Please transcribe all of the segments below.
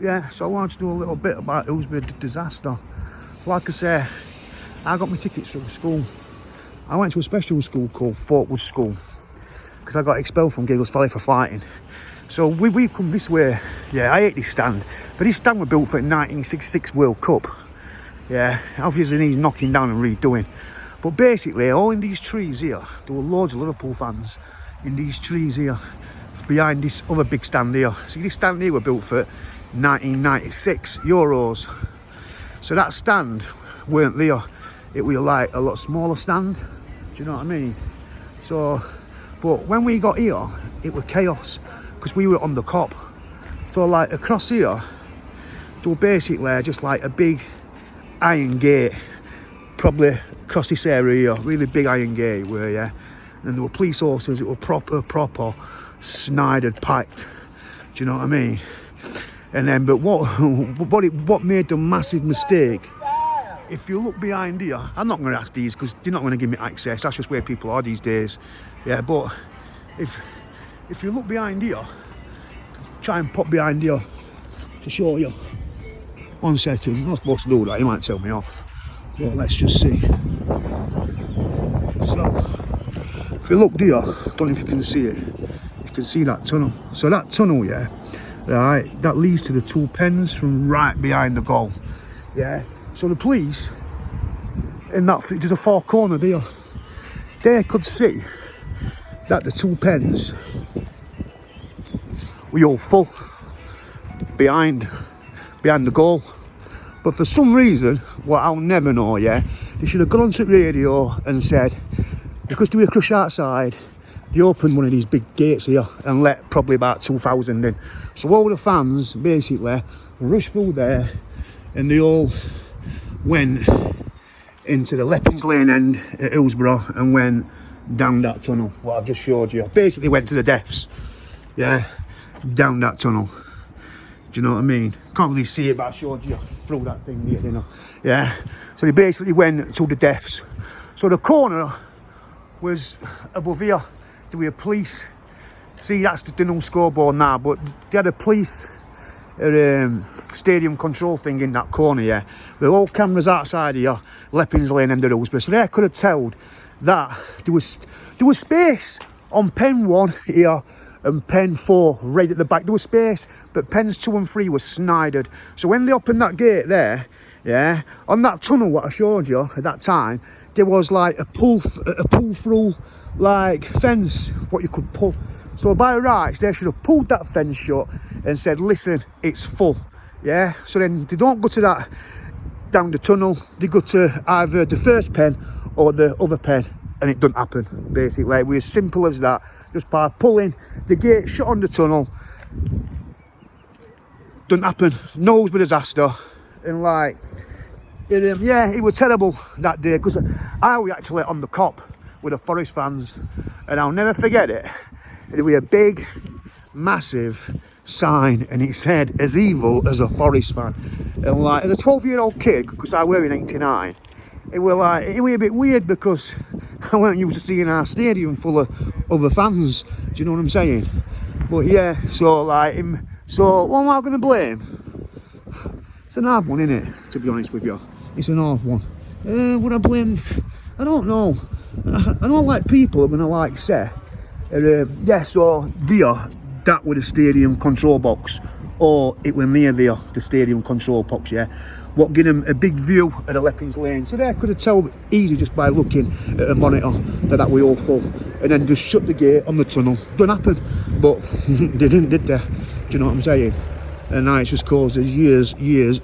Yeah, so I wanted to do a little bit about Hillsborough Disaster. So like I say, I got my tickets from school. I went to a special school called Fortwood School because I got expelled from Giggles Valley for fighting. So we come this way. Yeah, I hate this stand, but this stand was built for the 1966 World Cup. Yeah, obviously needs knocking down and redoing. But basically, all in these trees here, there were loads of Liverpool fans in these trees here, behind this other big stand here. See, this stand here was built for 1996 euros. So that stand weren't there. It was like a lot smaller stand. Do you know what I mean? So, but when we got here, it was chaos because we were on the cop. So like across here, there were basically just like a big iron gate, probably across this area here, really big iron gate where, yeah. And there were police horses, it were proper snidered, packed. Do you know what I mean? And then, but what made the massive mistake, if you look behind here, I'm not going to ask these because they're not going to give me access, that's just where people are these days. Yeah, but if you look behind here, try and pop behind here to show you. 1 second, I'm not supposed to do that, you might tell me off. But let's just see. So, if you look there, I don't know if you can see it, you can see that tunnel. So that tunnel, yeah, right, that leads to the 2 pens from right behind the goal. Yeah, so the police, in that, there's a 4 corner there, they could see that the 2 pens were all full behind the goal. But for some reason, what I'll never know, yeah, they should have gone onto the radio and said, because they were crushed outside, they opened one of these big gates here and let probably about 2,000 in. So all the fans basically rushed through there and they all went into the Leppings Lane end at Hillsborough and went down that tunnel, what I've just showed you. Basically went to the deaths, yeah, down that tunnel. Do you know what I mean? Can't really see it, but I showed you through that thing here, you know. Yeah, so they basically went to the deaths. So the corner was above here. There were police. See, that's the new scoreboard now, but they had a police stadium control thing in that corner, yeah. With all cameras outside here, Leppings Lane and the Hillsborough. So they could have told that there was space on pen 1 here and pen 4 right at the back. There was space, but pens 2 and 3 were snidered. So when they opened that gate there, yeah, on that tunnel what I showed you at that time, there was like a pull through like fence what you could pull. So by rights they should have pulled that fence shut and said, listen, it's full. Yeah, so then they don't go to that down the tunnel, they go to either the first pen or the other pen, and it doesn't happen. Basically it was as simple as that. Just by pulling the gate shut on the tunnel, doesn't happen. No disaster. And like, yeah, it was terrible that day because I was actually on the cop with the Forest fans, and I'll never forget it. There was a big, massive sign, and it said, "As evil as a Forest fan." And like, as a 12-year-old kid, because I were in '89, it was a bit weird because I weren't used to seeing our stadium full of other fans. Do you know what I'm saying? But yeah, so like, so what am I going to blame? It's an hard one, isn't it? To be honest with you, it's an hard one. Would I blame? I don't know. I don't like people are going to like say, yeah, so there, that was the stadium control box, or it was near there, the stadium control box, yeah. What give them a big view of the Leppings Lane. So they could have told easy just by looking at a monitor that was all full, and then just shut the gate on the tunnel. Don't happen, but they didn't, did they? Do you know what I'm saying? And now it's just causes years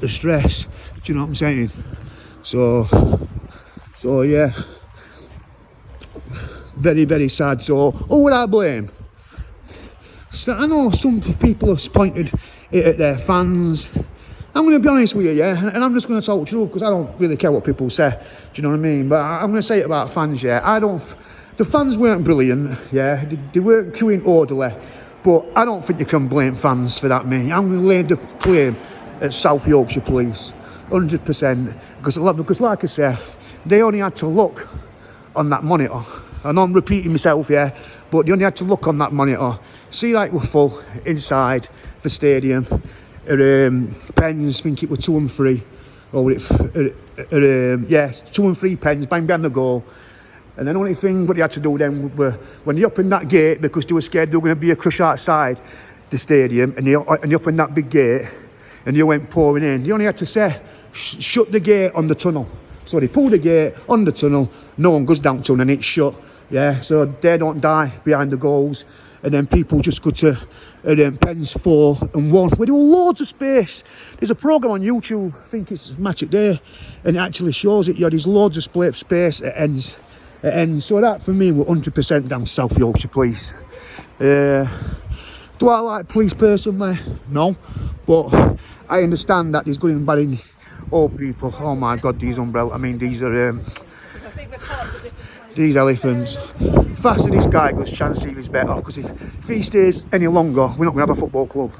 of stress. Do you know what I'm saying? So yeah, very sad. So who would I blame? So I know some people have pointed it at their fans. I'm going to be honest with you, yeah, and I'm just going to talk truth because I don't really care what people say. Do you know what I mean? But I'm going to say it about fans, yeah. The fans weren't brilliant, yeah. They weren't queuing orderly, but I don't think you can blame fans for that, mate. I'm going to lay the blame at South Yorkshire Police, 100%, because like I say, they only had to look on that monitor. I know I'm repeating myself, yeah, but they only had to look on that monitor, see like we're full inside the stadium, pens, I think it was 2 and 3, or yeah, 2 and 3 pens, bang behind the goal. And then the only thing what they had to do then were, when they opened that gate, because they were scared there were going to be a crush outside the stadium, and they opened that big gate, and they went pouring in, they only had to say, shut the gate on the tunnel. So they pulled the gate on the tunnel, no one goes down tunnel and it's shut, yeah, so they don't die behind the goals. And then people just go to pens 4 and 1. We do loads of space. There's a programme on YouTube, I think it's Match It Day, and it actually shows it. Yeah, there's loads of split space at ends. So that for me were 100% down South Yorkshire Police. Do I like police personally? No, but I understand that there's good and bad in all people. Oh my God, these umbrellas. I mean, these are these elephants. The faster this guy goes, chance he's better. Because if he stays any longer, we're not going to have a football club.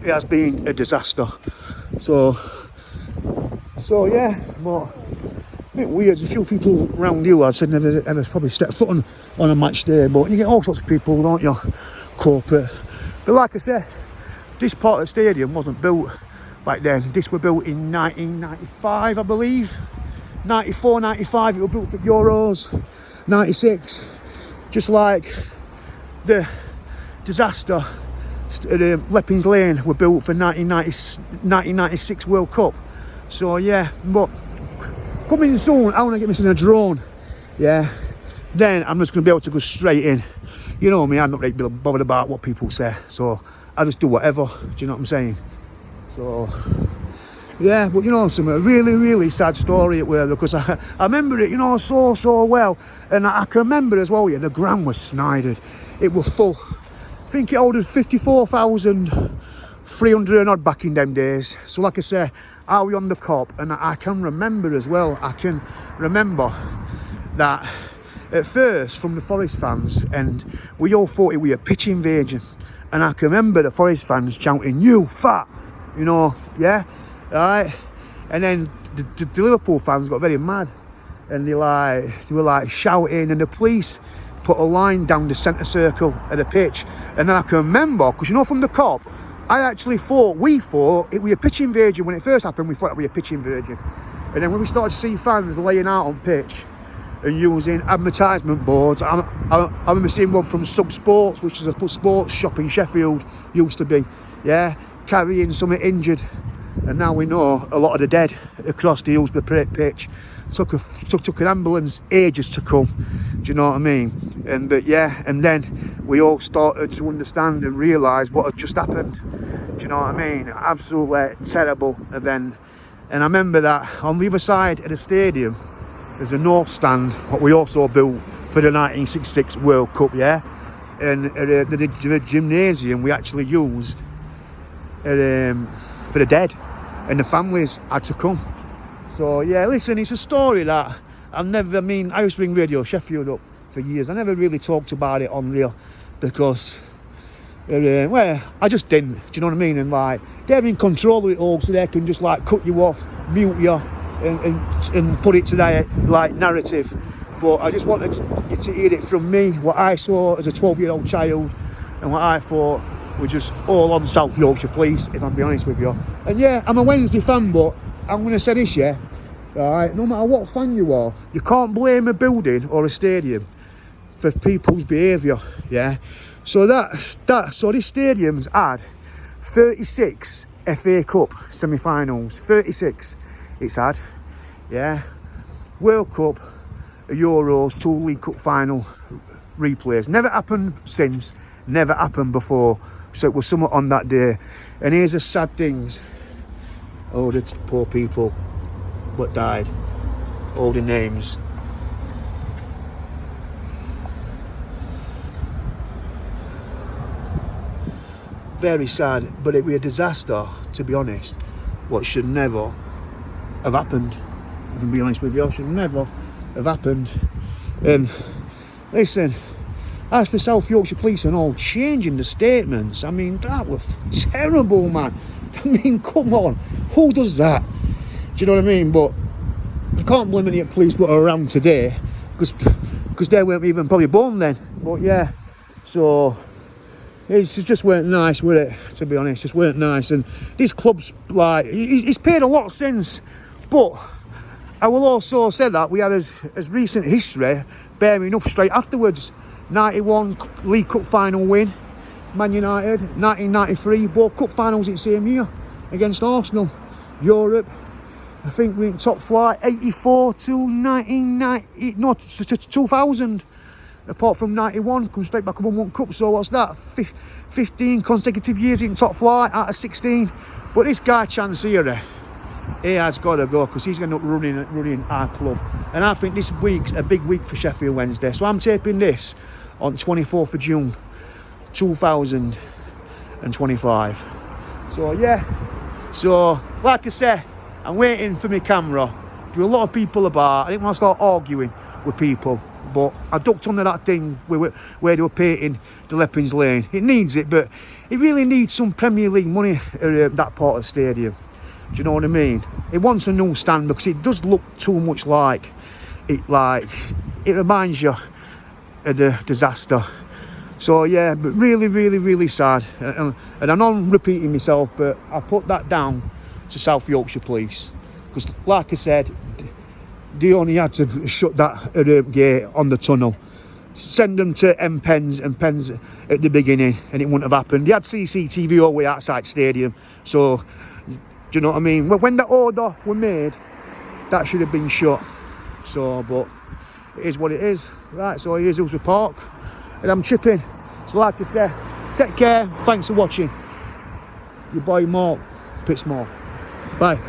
It has been a disaster. So yeah, but a bit weird. There's a few people around you I'd said never ever probably stepped foot on a match day, but you get all sorts of people, don't you? Corporate. But like I said, this part of the stadium wasn't built back then. This was built in 1995, I believe. 94, 95, it was built for Euros. 96, just like the disaster Leppings Lane were built for 1996 World Cup. So yeah, but coming soon, I want to get this in a drone, yeah, then I'm just going to be able to go straight in. You know me, I'm not really bothered about what people say, so I just do whatever, do you know what I'm saying? So yeah, but you know something, a really sad story it were, because I remember it, you know, so well. And I can remember as well, yeah, the ground was snidered, it was full. I think it ordered 54,300 and odd back in them days. So like I say, I was on the cop, and I can remember as well, I can remember that at first from the Forest fans, and we all thought it was a pitch invasion. And I can remember the Forest fans shouting, "You fat," you know, yeah. Right, and then the Liverpool fans got very mad, and they were like shouting, and the police put a line down the centre circle of the pitch. And then I can remember, because you know from the cop, we thought it was a pitch invasion. When it first happened, we thought it was a pitch invasion. And then when we started to see fans laying out on pitch and using advertisement boards, I remember seeing one from Sub Sports, which is a sports shop in Sheffield, used to be, yeah, carrying something injured. And now we know a lot of the dead across the Hillsborough pitch. Took an ambulance ages to come, do you know what I mean? And but yeah, and then we all started to understand and realise what had just happened, do you know what I mean? Absolutely terrible event. And I remember that on the other side of the stadium there's a north stand, what we also built for the 1966 World Cup, yeah? And the gymnasium we actually used for the dead, and the families had to come. So yeah, listen, it's a story that I used to bring Radio Sheffield up for years. I never really talked about it on there because well, I just didn't, do you know what I mean? And like, they're in control of it all, so they can just like cut you off, mute you, and put it to their like narrative. But I just wanted you to hear it from me, what I saw as a 12-year-old child, and what I thought were just all on South Yorkshire Police, if I'm being honest with you. And yeah, I'm a Wednesday fan, but I'm going to say this, yeah, right, no matter what fan you are, you can't blame a building or a stadium for people's behaviour, yeah. So so this stadium's had 36 FA Cup semi-finals, 36 it's had, yeah. World Cup, Euros, 2 League Cup final replays. Never happened since, never happened before. So it was somewhat on that day. And here's the sad things. Oh, the poor people what died. All the names. Very sad, but it was a disaster, to be honest. What should never have happened. If I'm being honest with you, should never have happened. And listen, as for South Yorkshire Police and all changing the statements, I mean, that was terrible, man. I mean, come on, who does that? Do you know what I mean? But I can't blame any police that are around today, because they weren't even probably born then. But yeah, so It just weren't nice, were it? To be honest, just weren't nice. And this club's like, he's paid a lot since, but I will also say that we had as recent history, bearing up straight afterwards. 91 League Cup final win, Man United. 1993 both cup finals in the same year against Arsenal. Europe, I think we're in top flight. 84 to 1990, no, to 2000. Apart from 91, come straight back up and won cup. So what's that? 15 consecutive years in top flight out of 16. But this guy Chansiri, he has got to go, because he's going to be running our club. And I think this week's a big week for Sheffield Wednesday. So I'm taping this on 24th of June 2025. So yeah, so like I say, I'm waiting for my camera. There were a lot of people about. I didn't want to start arguing with people, but I ducked under that thing where they were painting the Leppings Lane. It needs it, but it really needs some Premier League money at that part of the stadium. Do you know what I mean? It wants a new stand, because it does look too much like it reminds you of the disaster. So yeah, but really sad. And I know I'm repeating myself, but I put that down to South Yorkshire Police, because like I said, they only had to shut that gate on the tunnel, send them to Pens and Pens at the beginning, and it wouldn't have happened. They had CCTV all the way outside stadium, so do you know what I mean? When the order were made, that should have been shut. So, but it is what it is. Right, so here's Hillsborough Park, and I'm chipping. So like I say, take care, thanks for watching. Your boy Mark, Pittsmore. Bye.